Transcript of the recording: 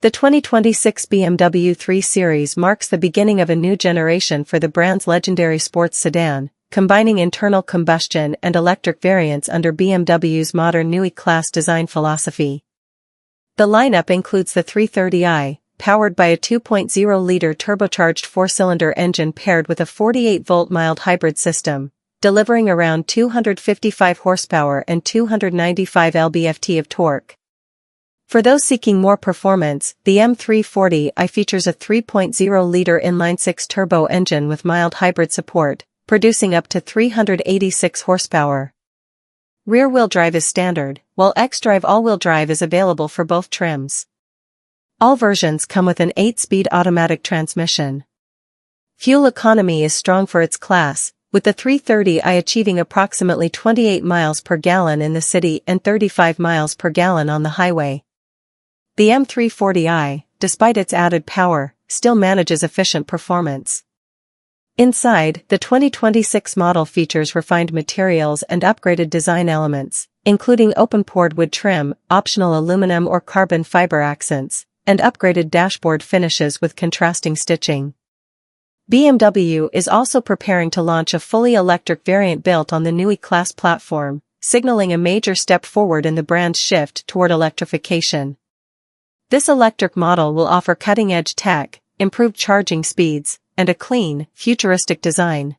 The 2026 BMW 3 Series marks the beginning of a new generation for the brand's legendary sports sedan, combining internal combustion and electric variants under BMW's modern new E-Class design philosophy. The lineup includes the 330i, powered by a 2.0-liter turbocharged four-cylinder engine paired with a 48-volt mild hybrid system, delivering around 255 horsepower and 295 lb-ft of torque. For those seeking more performance, the M340i features a 3.0-liter inline-six turbo engine with mild hybrid support, producing up to 386 horsepower. Rear-wheel drive is standard, while X-Drive all-wheel drive is available for both trims. All versions come with an 8-speed automatic transmission. Fuel economy is strong for its class, with the 330i achieving approximately 28 miles per gallon in the city and 35 miles per gallon on the highway. The M340i, despite its added power, still manages efficient performance. Inside, the 2026 model features refined materials and upgraded design elements, including open-pored wood trim, optional aluminum or carbon fiber accents, and upgraded dashboard finishes with contrasting stitching. BMW is also preparing to launch a fully electric variant built on the new E-Class platform, signaling a major step forward in the brand's shift toward electrification. This electric model will offer cutting-edge tech, improved charging speeds, and a clean, futuristic design.